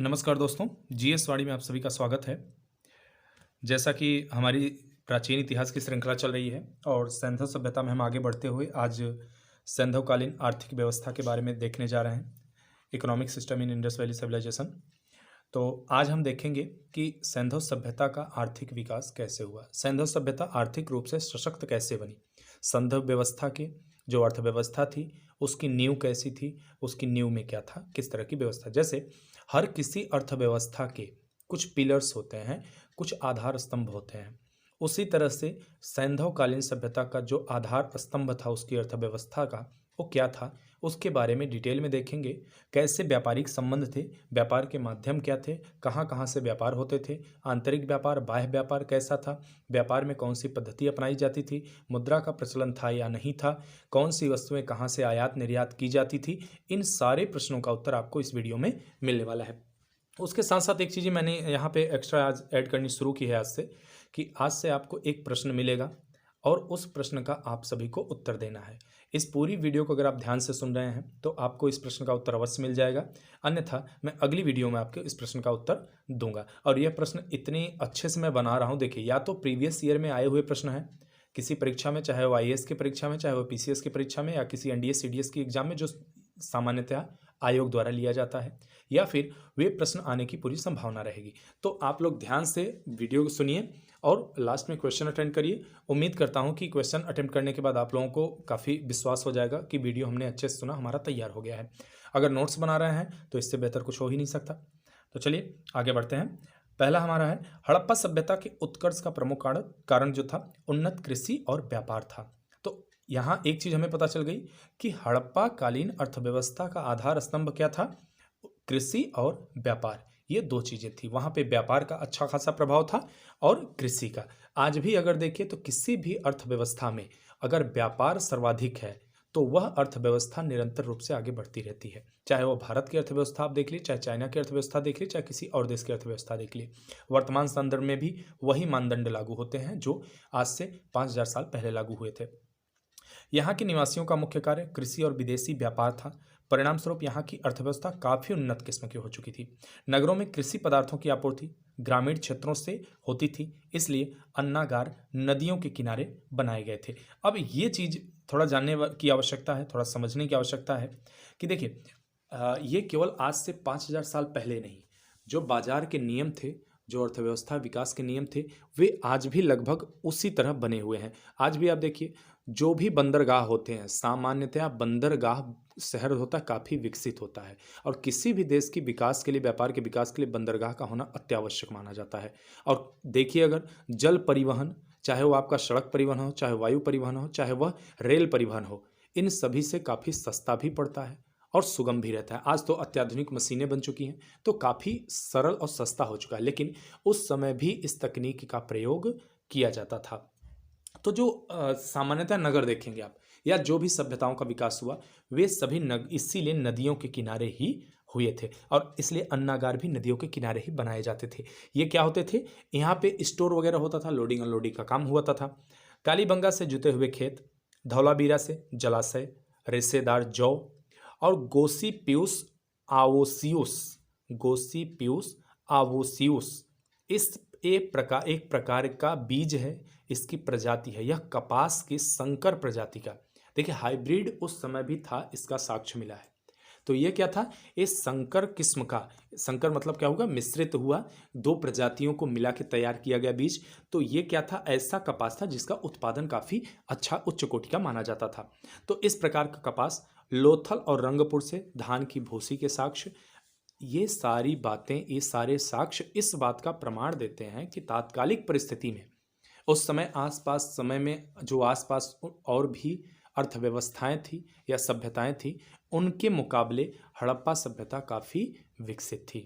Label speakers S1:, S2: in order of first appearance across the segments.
S1: नमस्कार दोस्तों, जीएस वाणी में आप सभी का स्वागत है। जैसा कि हमारी प्राचीन इतिहास की श्रृंखला चल रही है और सैंधव सभ्यता में हम आगे बढ़ते हुए आज सैंधवकालीन आर्थिक व्यवस्था के बारे में देखने जा रहे हैं, economic system in Indus Valley civilisation. तो आज हम देखेंगे कि सैंधव सभ्यता का आर्थिक विकास कैसे हुआ, सैंधव सभ्यता आर्थिक रूप से सशक्त कैसे बनी, सैंधव व्यवस्था के जो अर्थव्यवस्था थी उसकी नींव कैसी थी, उसकी नींव में क्या था, किस तरह की व्यवस्था। जैसे हर किसी अर्थव्यवस्था के कुछ पिलर्स होते हैं, कुछ आधार स्तंभ होते हैं। उसी तरह से सैंधवकालीन सभ्यता का जो आधार स्तंभ था उसकी अर्थव्यवस्था का, वो क्या था, उसके बारे में डिटेल में देखेंगे। कैसे व्यापारिक संबंध थे, व्यापार के माध्यम क्या थे, कहाँ कहाँ से व्यापार होते थे, आंतरिक व्यापार बाह्य व्यापार कैसा था, व्यापार में कौन सी पद्धति अपनाई जाती थी, मुद्रा का प्रचलन था या नहीं था, कौन सी वस्तुएं कहाँ से आयात निर्यात की जाती थी। इन सारे प्रश्नों का उत्तर आपको इस वीडियो में मिलने वाला है। उसके साथ साथ एक चीज़ मैंने यहाँ पे एक्स्ट्रा आज ऐड करनी शुरू की है आज से, कि आज से आपको एक प्रश्न मिलेगा और उस प्रश्न का आप सभी को उत्तर देना है। इस पूरी वीडियो को अगर आप ध्यान से सुन रहे हैं तो आपको इस प्रश्न का उत्तर अवश्य मिल जाएगा, अन्यथा मैं अगली वीडियो में आपको इस प्रश्न का उत्तर दूंगा। और यह प्रश्न इतने अच्छे से मैं बना रहा हूँ, देखिए, या तो प्रीवियस ईयर में आए हुए प्रश्न हैं किसी परीक्षा में, चाहे वो आईएएस की परीक्षा में, चाहे वो पीसीएस की परीक्षा में, या किसी एनडीएस सीडीएस की एग्जाम में जो सामान्यतः आयोग द्वारा लिया जाता है, या फिर वे प्रश्न आने की पूरी संभावना रहेगी। तो आप लोग ध्यान से वीडियो को सुनिए और लास्ट में क्वेश्चन अटेंड करिए। उम्मीद करता हूं कि क्वेश्चन अटेम्प्ट करने के बाद आप लोगों को काफ़ी विश्वास हो जाएगा कि वीडियो हमने अच्छे से सुना, हमारा तैयार हो गया है। अगर नोट्स बना रहे हैं तो इससे बेहतर कुछ हो ही नहीं सकता। तो चलिए आगे बढ़ते हैं। पहला हमारा है, हड़प्पा सभ्यता के उत्कर्ष का प्रमुख कारण जो था उन्नत कृषि और व्यापार था। तो यहाँ एक चीज हमें पता चल गई कि हड़प्पा कालीन अर्थव्यवस्था का आधार स्तंभ क्या था, कृषि और व्यापार। ये दो चीजें थी, वहां पे व्यापार का अच्छा खासा प्रभाव था और कृषि का। आज भी अगर देखिए तो किसी भी अर्थव्यवस्था में अगर व्यापार सर्वाधिक है तो वह अर्थव्यवस्था निरंतर रूप से आगे बढ़ती रहती है। चाहे वो भारत की अर्थव्यवस्था आप देख लीजिए, चाहे चाइना की अर्थव्यवस्था देख लीजिए, चाहे किसी और देश की अर्थव्यवस्था देख लीजिए, वर्तमान संदर्भ में भी वही मानदंड लागू होते हैं जो आज से 5000 साल पहले लागू हुए थे। यहाँ के निवासियों का मुख्य कार्य कृषि और विदेशी व्यापार था। परिणाम स्वरूप यहाँ की अर्थव्यवस्था काफी उन्नत किस्म की हो चुकी थी। नगरों में कृषि पदार्थों की आपूर्ति ग्रामीण क्षेत्रों से होती थी, इसलिए अन्नागार नदियों के किनारे बनाए गए थे। अब ये चीज थोड़ा जानने की आवश्यकता है, थोड़ा समझने की आवश्यकता है कि देखिए, ये केवल आज से 5000 साल पहले नहीं, जो बाजार के नियम थे, जो अर्थव्यवस्था विकास के नियम थे, वे आज भी लगभग उसी तरह बने हुए हैं। आज भी आप देखिए, जो भी बंदरगाह होते हैं, सामान्यतः बंदरगाह शहर होता है काफ़ी विकसित होता है, और किसी भी देश की विकास के लिए, व्यापार के विकास के लिए बंदरगाह का होना अत्यावश्यक माना जाता है। और देखिए, अगर जल परिवहन, चाहे वो आपका सड़क परिवहन हो, चाहे वायु परिवहन हो, चाहे वह रेल परिवहन हो, इन सभी से काफ़ी सस्ता भी पड़ता है और सुगम भी रहता है। आज तो अत्याधुनिक मशीनें बन चुकी हैं तो काफ़ी सरल और सस्ता हो चुका है, लेकिन उस समय भी इस तकनीक का प्रयोग किया जाता था। तो जो सामान्यतः नगर देखेंगे आप, या जो भी सभ्यताओं का विकास हुआ, वे सभी इसीलिए नदियों के किनारे ही हुए थे, और इसलिए अन्नागार भी नदियों के किनारे ही बनाए जाते थे। ये क्या होते थे, यहाँ पे स्टोर वगैरह होता था, लोडिंग अनलोडिंग का काम हुआ था। कालीबंगा से जुते हुए खेत, धौलावीरा से जलाशय, रेशेदार जौ और गोसीपियूस आवोसियुस इस एक प्रकार का बीज है, इसकी प्रजाति है, यह कपास की संकर प्रजाति का, देखिए हाइब्रिड उस समय भी था, इसका साक्ष्य मिला है। तो ये क्या था, इस संकर किस्म का, संकर मतलब क्या होगा, मिश्रित हुआ, दो प्रजातियों को मिला के तैयार किया गया बीज। तो ये क्या था, ऐसा कपास था जिसका उत्पादन काफी अच्छा उच्च कोटि का माना जाता था। तो इस प्रकार का कपास लोथल और रंगपुर से धान की भूसी के साक्ष्य, ये सारी बातें, ये सारे साक्ष्य इस बात का प्रमाण देते हैं कि तात्कालिक परिस्थिति में उस समय आसपास समय में जो आसपास और भी अर्थव्यवस्थाएं थी या सभ्यताएं थी, उनके मुकाबले हड़प्पा सभ्यता काफी विकसित थी।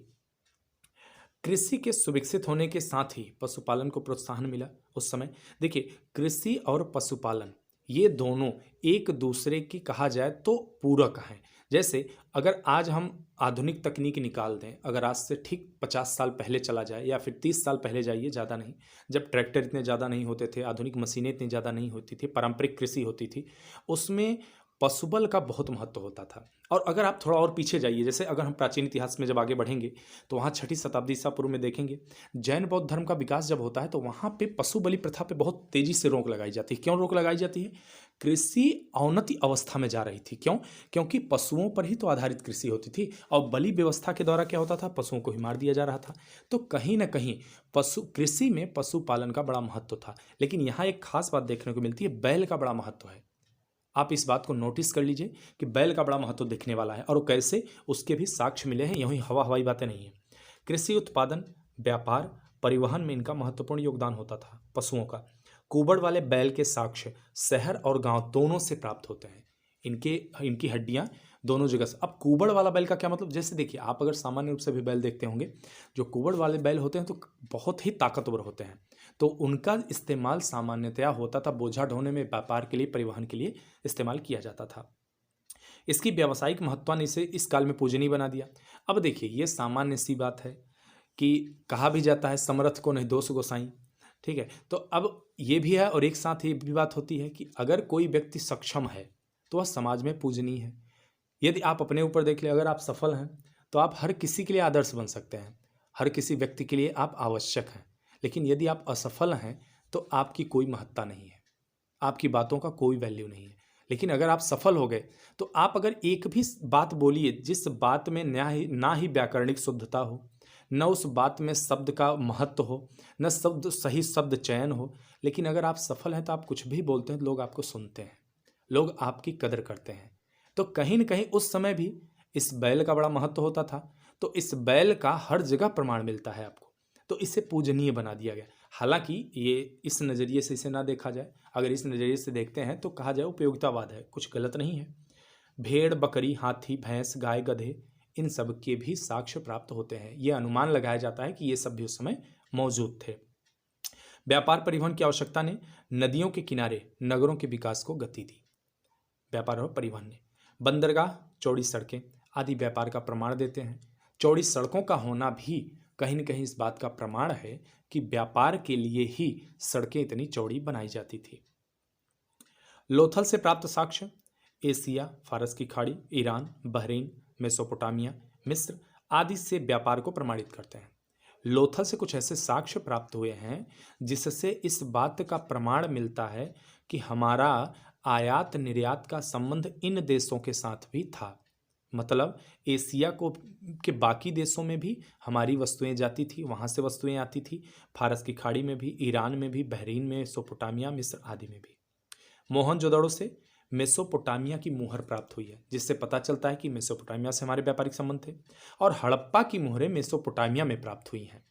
S1: कृषि के सुविकसित होने के साथ ही पशुपालन को प्रोत्साहन मिला उस समय। देखिए, कृषि और पशुपालन ये दोनों एक दूसरे की कहा जाए तो पूरक हैं। जैसे अगर आज हम आधुनिक तकनीक निकाल दें, अगर आज से ठीक 50 साल पहले चला जाए या फिर 30 साल पहले जाइए, ज़्यादा नहीं, जब ट्रैक्टर इतने ज़्यादा नहीं होते थे, आधुनिक मशीनें इतनी ज़्यादा नहीं होती थी, पारंपरिक कृषि होती थी, उसमें पशुबल का बहुत महत्व होता था। और अगर आप थोड़ा और पीछे जाइए, जैसे अगर हम प्राचीन इतिहास में जब आगे बढ़ेंगे तो वहाँ 6ठी शताब्दी ईसा पूर्व में देखेंगे, जैन बौद्ध धर्म का विकास जब होता है तो वहाँ पे पशु बलि प्रथा पे बहुत तेजी से रोक लगाई जाती है। क्यों रोक लगाई जाती है? कृषि अवनति अवस्था में जा रही थी। क्यों? क्योंकि पशुओं पर ही तो आधारित कृषि होती थी और बलि व्यवस्था के द्वारा क्या होता था, पशुओं को ही मार दिया जा रहा था। तो कहीं ना कहीं कृषि में पशुपालन का बड़ा महत्व था। लेकिन यहाँ एक खास बात देखने को मिलती है, बैल का बड़ा महत्व है। आप इस बात को नोटिस कर लीजिए कि बैल का बड़ा महत्व दिखने वाला है, और वो कैसे, उसके भी साक्ष्य मिले हैं। यही हवाई बातें नहीं है। कृषि उत्पादन, व्यापार, परिवहन में इनका महत्वपूर्ण योगदान होता था पशुओं का। कुबड़ वाले बैल के साक्ष्य शहर और गांव दोनों से प्राप्त होते हैं। इनकी हड्डियां दोनों जगह से। अब कुबड़ वाला बैल का क्या मतलब? जैसे देखिए, आप अगर सामान्य रूप से भी बैल देखते होंगे, जो कुबड़ वाले बैल होते हैं तो बहुत ही ताकतवर होते हैं। तो उनका इस्तेमाल सामान्यतया होता था बोझा ढोने में, व्यापार के लिए, परिवहन के लिए इस्तेमाल किया जाता था। इसकी व्यावसायिक महत्व ने इसे इस काल में पूजनीय बना दिया। अब देखिए, ये सामान्य सी बात है कि कहा भी जाता है समर्थ को नहीं दोष गोसाई। ठीक है, तो अब ये भी है, और एक साथ ये भी बात होती है कि अगर कोई व्यक्ति सक्षम है तो वह समाज में पूजनीय है। यदि आप अपने ऊपर देख ले, अगर आप सफल हैं तो आप हर किसी के लिए आदर्श बन सकते हैं, हर किसी व्यक्ति के लिए आप आवश्यक हैं। लेकिन यदि आप असफल हैं तो आपकी कोई महत्ता नहीं है, आपकी बातों का कोई वैल्यू नहीं है। लेकिन अगर आप सफल हो गए तो आप अगर एक भी बात बोलिए जिस बात में ना ही व्याकरणिक शुद्धता हो, न उस बात में शब्द का महत्व हो, न सही शब्द चयन हो, लेकिन अगर आप सफल हैं तो आप कुछ भी बोलते हैं तो लोग आपको सुनते हैं, लोग आपकी कदर करते हैं। तो कहीं न कहीं उस समय भी इस बैल का बड़ा महत्व होता था। तो इस बैल का हर जगह प्रमाण मिलता है आपको, तो इसे पूजनीय बना दिया गया। हालांकि ये इस नज़रिए से इसे ना देखा जाए, अगर इस नज़रिए से देखते हैं तो कहा जाए उपयोगितावाद है, कुछ गलत नहीं है। भेड़, बकरी, हाथी, भैंस, गाय, गधे, इन सब के भी साक्ष्य प्राप्त होते हैं। ये अनुमान लगाया जाता है कि ये सब भी उस समय मौजूद थे। व्यापार परिवहन की आवश्यकता ने नदियों के किनारे नगरों के विकास को गति दी। व्यापार और परिवहन ने बंदरगाह, चौड़ी सड़कें आदि व्यापार का प्रमाण देते हैं। चौड़ी सड़कों का होना भी कहीं न कहीं इस बात का प्रमाण है कि व्यापार के लिए ही सड़कें इतनी चौड़ी बनाई जाती थी। लोथल से प्राप्त साक्ष्य एशिया, फारस की खाड़ी, ईरान, बहरीन, मेसोपोटामिया, मिस्र आदि से व्यापार को प्रमाणित करते हैं। लोथल से कुछ ऐसे साक्ष्य प्राप्त हुए हैं जिससे इस बात का प्रमाण मिलता है कि हमारा आयात निर्यात का संबंध इन देशों के साथ भी था। मतलब एशिया को के बाकी देशों में भी हमारी वस्तुएं जाती थी, वहाँ से वस्तुएं आती थी। फारस की खाड़ी में भी, ईरान में भी, बहरीन में, मेसोपोटामिया, मिस्र आदि में भी। मोहनजोदड़ो से मेसोपोटामिया की मुहर प्राप्त हुई है, जिससे पता चलता है कि मेसोपोटामिया से हमारे व्यापारिक संबंध थे। और हड़प्पा की मुहरें मेसोपोटामिया में प्राप्त हुई हैं।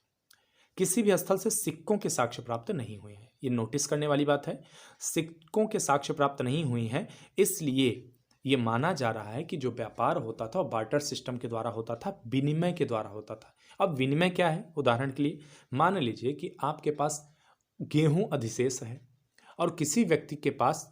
S1: किसी भी स्थल से सिक्कों के साक्ष्य प्राप्त नहीं हुए हैं। ये नोटिस करने वाली बात है, सिक्कों के साक्ष्य प्राप्त नहीं हुई हैं, इसलिए ये माना जा रहा है कि जो व्यापार होता था वो बार्टर सिस्टम के द्वारा होता था, विनिमय के द्वारा होता था। अब विनिमय क्या है? उदाहरण के लिए मान लीजिए कि आपके पास गेहूं अधिशेष है और किसी व्यक्ति के पास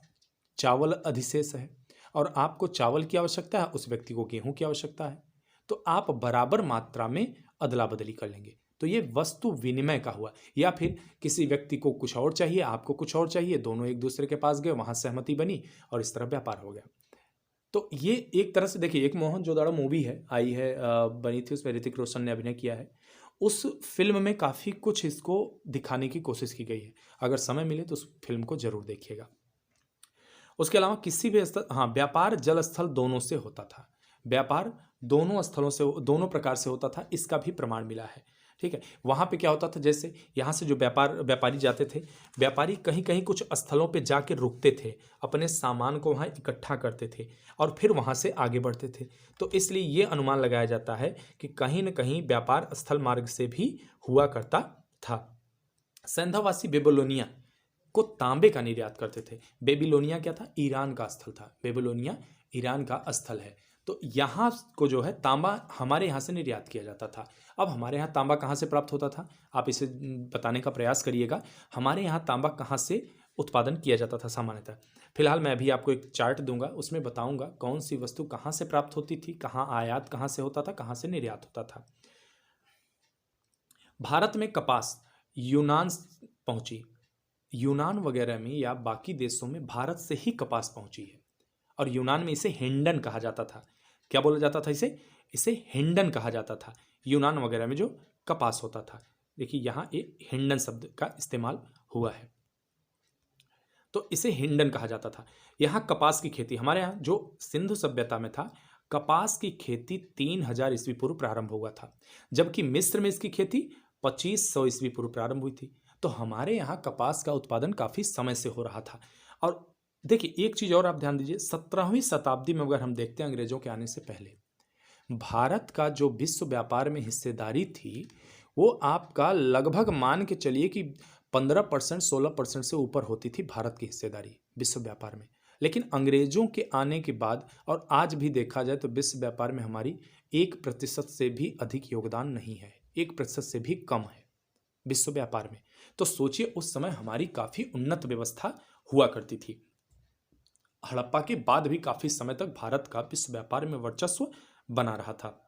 S1: चावल अधिशेष है, और आपको चावल की आवश्यकता है, उस व्यक्ति को गेहूं की आवश्यकता है, तो आप बराबर मात्रा में अदला बदली कर लेंगे। तो ये वस्तु विनिमय का हुआ। या फिर किसी व्यक्ति को कुछ और चाहिए, आपको कुछ और चाहिए, दोनों एक दूसरे के पास गए, वहां सहमति बनी और इस तरह व्यापार हो गया। तो ये एक तरह से देखिए, एक मोहनजोदड़ो मूवी है, आई है, बनी थी, उसमें ऋतिक रोशन ने अभिनय किया है। उस फिल्म में काफ़ी कुछ इसको दिखाने की कोशिश की गई है। अगर समय मिले तो उस फिल्म को जरूर देखिएगा। उसके अलावा किसी भी स्थल, हाँ, व्यापार जल स्थल दोनों से होता था। व्यापार दोनों स्थलों से, दोनों प्रकार से होता था, इसका भी प्रमाण मिला है। ठीक है, वहाँ पे क्या होता था, जैसे यहाँ से जो व्यापारी जाते थे, व्यापारी कहीं कहीं कुछ स्थलों पे जाके रुकते थे, अपने सामान को वहाँ इकट्ठा करते थे और फिर वहाँ से आगे बढ़ते थे। तो इसलिए ये अनुमान लगाया जाता है कि कहीं न कहीं व्यापार स्थल मार्ग से भी हुआ करता था। सैंधावासी बेबीलोनिया को तांबे का निर्यात करते थे। बेबीलोनिया क्या था? ईरान का स्थल था। बेबीलोनिया ईरान का स्थल है। तो यहाँ को जो है तांबा हमारे यहाँ से निर्यात किया जाता था। अब हमारे यहाँ तांबा कहाँ से प्राप्त होता था, आप इसे बताने का प्रयास करिएगा। हमारे यहाँ तांबा कहाँ से उत्पादन किया जाता था सामान्यतः। फिलहाल मैं अभी आपको एक चार्ट दूंगा, उसमें बताऊंगा कौन सी वस्तु कहाँ से प्राप्त होती थी, कहाँ आयात कहाँ से होता था, कहाँ से निर्यात होता था। भारत में कपास यूनान पहुंची, यूनान वगैरह में या बाकी देशों में भारत से ही कपास पहुंची है। और यूनान में इसे हिंडन कहा जाता था। क्या बोला जाता था इसे? इसे हिंडन कहा जाता था। यूनान वगैरह में जो कपास होता था, देखिए यहाँ एक हिंडन शब्द का इस्तेमाल हुआ है, तो इसे हिंडन कहा जाता था। यहाँ कपास की खेती, हमारे यहाँ जो सिंधु सभ्यता में था, कपास की खेती 3000 ईस्वी पूर्व प्रारंभ हुआ था, जबकि मिस्र में इसकी खेती 2500 ईस्वी पूर्व प्रारंभ हुई थी। तो हमारे यहाँ कपास का उत्पादन काफी समय से हो रहा था। और देखिए एक चीज और आप ध्यान दीजिए, 17वीं शताब्दी में अगर हम देखते हैं अंग्रेजों के आने से पहले, भारत का जो विश्व व्यापार में हिस्सेदारी थी वो आपका लगभग मान के चलिए कि 15% 16% से ऊपर होती थी भारत की हिस्सेदारी विश्व व्यापार में। लेकिन अंग्रेजों के आने के बाद और आज भी देखा जाए तो विश्व व्यापार में हमारी 1% से भी अधिक योगदान नहीं है, 1% से भी कम है विश्व व्यापार में। तो सोचिए उस समय हमारी काफी उन्नत व्यवस्था हुआ करती थी। हड़प्पा के बाद भी काफी समय तक भारत का विश्व व्यापार में वर्चस्व बना रहा था।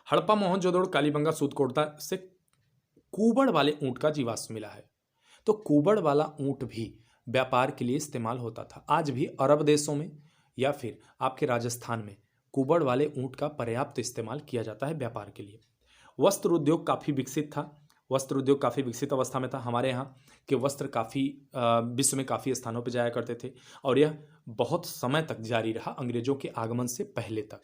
S1: हड़प्पा, मोहनजोदड़ो, कालीबंगा, सूतकोटा से कुबड़ वाले ऊंट का जीवाश्म मिला है। तो कुबड़ वाला ऊंट भी व्यापार के लिए इस्तेमाल होता था। आज भी अरब देशों में या फिर आपके राजस्थान में कुबड़ वाले ऊंट का पर्याप्त इस्तेमाल किया जाता है व्यापार के लिए। वस्त्र उद्योग काफी विकसित था, वस्त्र उद्योग काफी विकसित अवस्था में था। हमारे यहाँ के वस्त्र काफी विश्व में काफी स्थानों पर जाया करते थे और यह बहुत समय तक जारी रहा, अंग्रेजों के आगमन से पहले तक।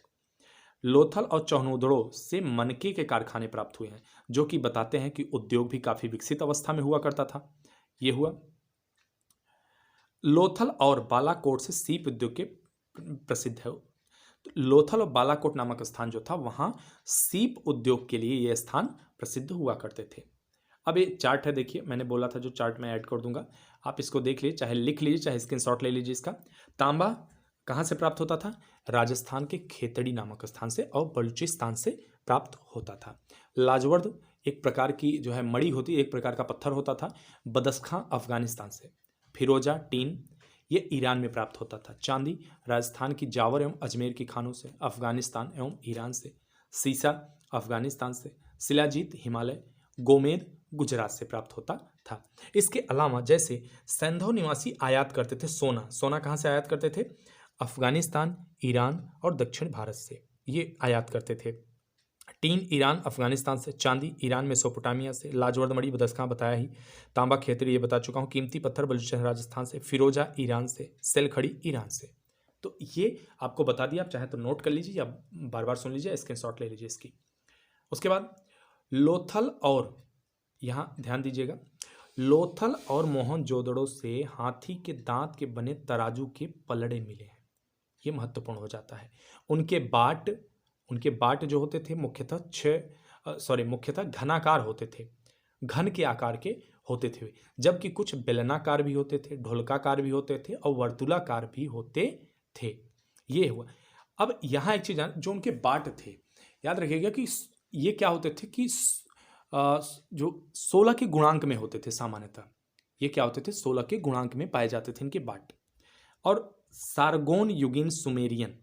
S1: लोथल और चौनोदड़ो से मनके के कारखाने प्राप्त हुए हैं, जो कि बताते हैं कि उद्योग भी काफी विकसित अवस्था में हुआ करता था। यह हुआ। लोथल और बालाकोट से सीप उद्योग के प्रसिद्ध है। तो लोथल और बालाकोट नामक स्थान जो था वहां सीप उद्योग के लिए यह स्थान प्रसिद्ध हुआ करते थे। अब ये चार्ट है, देखिए मैंने बोला था जो चार्ट मैं ऐड कर दूंगा, आप इसको देख लीजिए, चाहे लिख लीजिए चाहे स्क्रीनशॉट ले लीजिए इसका। तांबा कहाँ से प्राप्त होता था? राजस्थान के खेतड़ी नामक स्थान से और बलूचिस्तान से प्राप्त होता था। लाजवर्द एक प्रकार की जो है मणि होती, एक प्रकार का पत्थर होता था, बदस्खां अफगानिस्तान से। फिरोजा टीन ये ईरान में प्राप्त होता था। चांदी राजस्थान की जावर एवं अजमेर की खानों से, अफगानिस्तान एवं ईरान से। सीसा अफगानिस्तान से। शिलाजीत हिमालय, गोमेद गुजरात से प्राप्त होता था। इसके अलावा जैसे सैंधव निवासी आयात करते थे सोना, सोना कहाँ से आयात करते थे? अफगानिस्तान, ईरान और दक्षिण भारत से ये आयात करते थे। टीन ईरान अफगानिस्तान से, चांदी ईरान मेसोपोटामिया से, लाजवर्द मणि बदस्खां बताया ही, तांबा खेतड़ी ये बता चुका हूँ, कीमती पत्थर बलूचिस्तान राजस्थान से, फिरोजा ईरान से, सेलखड़ी ईरान से। तो ये आपको बता दिया, आप चाहे तो नोट कर लीजिए या बार बार सुन लीजिए, स्क्रीनशॉट ले लीजिए इसकी। उसके बाद लोथल और, यहाँ ध्यान दीजिएगा, लोथल और मोहनजोदड़ो से हाथी के दांत के बने तराजू के पलड़े मिले हैं, ये महत्वपूर्ण हो जाता है। उनके बाट जो होते थे मुख्यतः घनाकार होते थे, घन के आकार के होते थे, जबकि कुछ बेलनाकार भी होते थे, ढोलकाकार भी होते थे और वर्तुलाकार भी होते थे। ये हुआ। अब यहाँ एक चीज जो उनके बाट थे, याद रखिएगा कि ये क्या होते थे कि जो 16 के गुणांक में होते थे सामान्यतः, ये क्या होते थे? 16 के गुणांक में पाए जाते थे इनके बाट। और सारगोन युगीन सुमेरियन,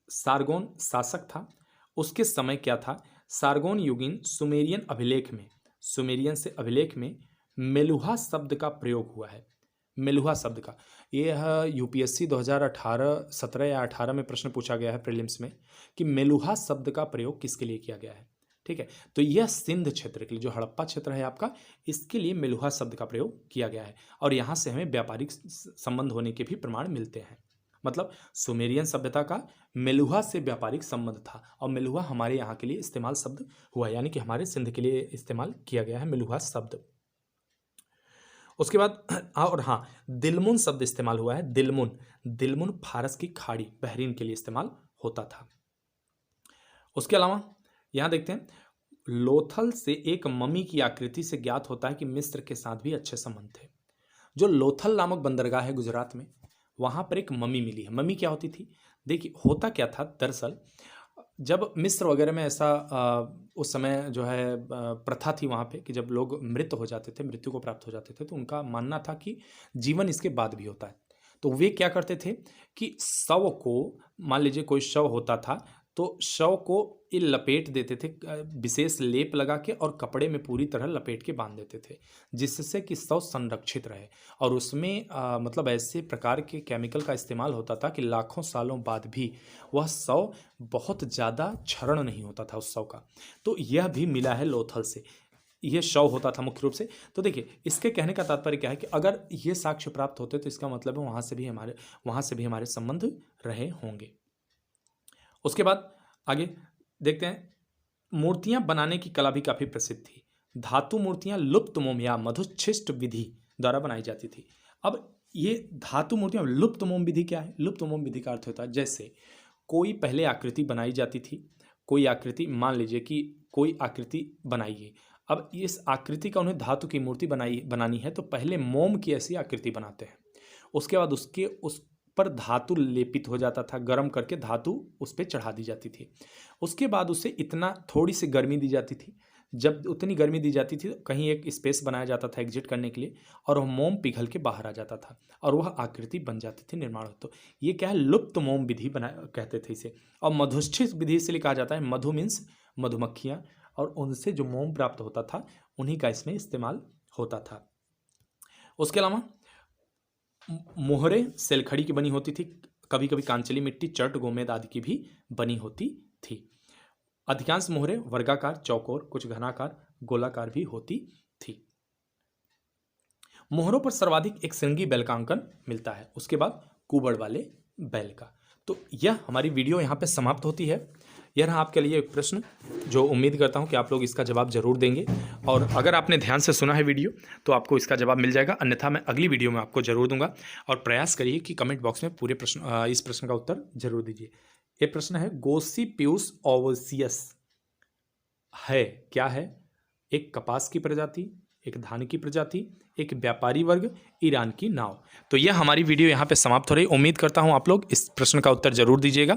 S1: सारगोन शासक था, उसके समय क्या था? सारगोन युगीन सुमेरियन अभिलेख में, सुमेरियन से अभिलेख में मेलुहा शब्द का प्रयोग हुआ है। मेलुहा शब्द का, यह यूपीएससी 2018-17 या 18 में प्रश्न पूछा गया है प्रीलिम्स में कि मेलुहा शब्द का प्रयोग किसके लिए किया गया है। ठीक है, तो यह सिंध क्षेत्र के लिए, जो हड़प्पा क्षेत्र है आपका, इसके लिए मेलुहा शब्द का प्रयोग किया गया है। और यहाँ से हमें व्यापारिक संबंध होने के भी प्रमाण मिलते हैं। मतलब सुमेरियन सभ्यता का मेलुहा से व्यापारिक संबंध था और मेलुहा हमारे यहाँ के लिए इस्तेमाल शब्द हुआ, यानी कि हमारे सिंध के लिए इस्तेमाल किया गया है मेलुहा शब्द। उसके बाद और हाँ, दिलमुन शब्द इस्तेमाल हुआ है। दिलमुन फारस की खाड़ी बहरीन के लिए इस्तेमाल होता था। उसके अलावा यहां देखते हैं, लोथल से एक मम्मी की आकृति से ज्ञात होता है कि मिस्र के साथ भी अच्छे संबंध थे। जो लोथल नामक बंदरगाह है गुजरात में, वहां पर एक मम्मी मिली है। मम्मी क्या होती थी? देखिए होता क्या था दरअसल, जब मिस्र वगैरह में ऐसा उस समय जो है प्रथा थी वहाँ पे कि जब लोग मृत हो जाते थे, मृत्यु को प्राप्त हो जाते थे, तो उनका मानना था कि जीवन इसके बाद भी होता है। तो वे क्या करते थे कि शव को, मान लीजिए कोई शव होता था, तो शव को ये लपेट देते थे, विशेष लेप लगा के और कपड़े में पूरी तरह लपेट के बांध देते थे, जिससे कि शव संरक्षित रहे। और उसमें मतलब ऐसे प्रकार के केमिकल का इस्तेमाल होता था कि लाखों सालों बाद भी वह शव बहुत ज़्यादा क्षरण नहीं होता था उस शव का। तो यह भी मिला है लोथल से, यह शव होता था मुख्य रूप से। तो देखिए, इसके कहने का तात्पर्य क्या है कि अगर ये साक्ष्य प्राप्त होते तो इसका मतलब है वहाँ से भी हमारे संबंध रहे होंगे। उसके बाद आगे देखते हैं, मूर्तियां बनाने की कला भी काफ़ी प्रसिद्ध थी। धातु मूर्तियां लुप्त मोम या मधुच्छिष्ट विधि द्वारा बनाई जाती थी। अब ये धातु मूर्तियां, लुप्त मोम विधि क्या है? लुप्त मोम विधि का अर्थ होता है जैसे कोई पहले आकृति बनाई जाती थी, कोई आकृति, मान लीजिए कि कोई आकृति बनाइए, अब इस आकृति का उन्हें धातु की मूर्ति बनानी है तो पहले मोम की ऐसी आकृति बनाते हैं, उसके बाद उस पर धातु लेपित हो जाता था, गर्म करके धातु उस पर चढ़ा दी जाती थी। उसके बाद उसे इतना थोड़ी सी गर्मी दी जाती थी, जब उतनी गर्मी दी जाती थी कहीं एक स्पेस बनाया जाता था एग्जिट करने के लिए, और वह मोम पिघल के बाहर आ जाता था और वह आकृति बन जाती थी, निर्माण हो। तो ये क्या है? लुप्त मोम विधि बना कहते थे इसे। और मधुच्छिष्ट विधि इसलिए कहा जाता है, मधु मीन्स मधुमक्खियाँ, और उनसे जो मोम प्राप्त होता था उन्हीं का इसमें इस्तेमाल होता था। उसके अलावा मोहरे सेलखड़ी की बनी होती थी, कभी कभी कांचली मिट्टी, चट, गोमेद आदि की भी बनी होती थी। अधिकांश मोहरे वर्गाकार, चौकोर, कुछ घनाकार, गोलाकार भी होती थी। मोहरों पर सर्वाधिक एक श्रृंगी बैल का अंकन मिलता है, उसके बाद कुबड़ वाले बैल का। तो यह हमारी वीडियो यहाँ पे समाप्त होती है। यह रहा आपके लिए एक प्रश्न, जो उम्मीद करता हूँ कि आप लोग इसका जवाब जरूर देंगे, और अगर आपने ध्यान से सुना है वीडियो तो आपको इसका जवाब मिल जाएगा, अन्यथा मैं अगली वीडियो में आपको जरूर दूंगा। और प्रयास करिए कि कमेंट बॉक्स में पूरे प्रश्न इस प्रश्न का उत्तर जरूर दीजिए। ये प्रश्न है, गोसिपियुस ओवसियस है क्या है? एक कपास की प्रजाति, एक धान की प्रजाति, एक व्यापारी वर्ग, ईरान की नाव। तो यह हमारी वीडियो यहाँ पे समाप्त हो रही। उम्मीद करता हूँ आप लोग इस प्रश्न का उत्तर जरूर दीजिएगा।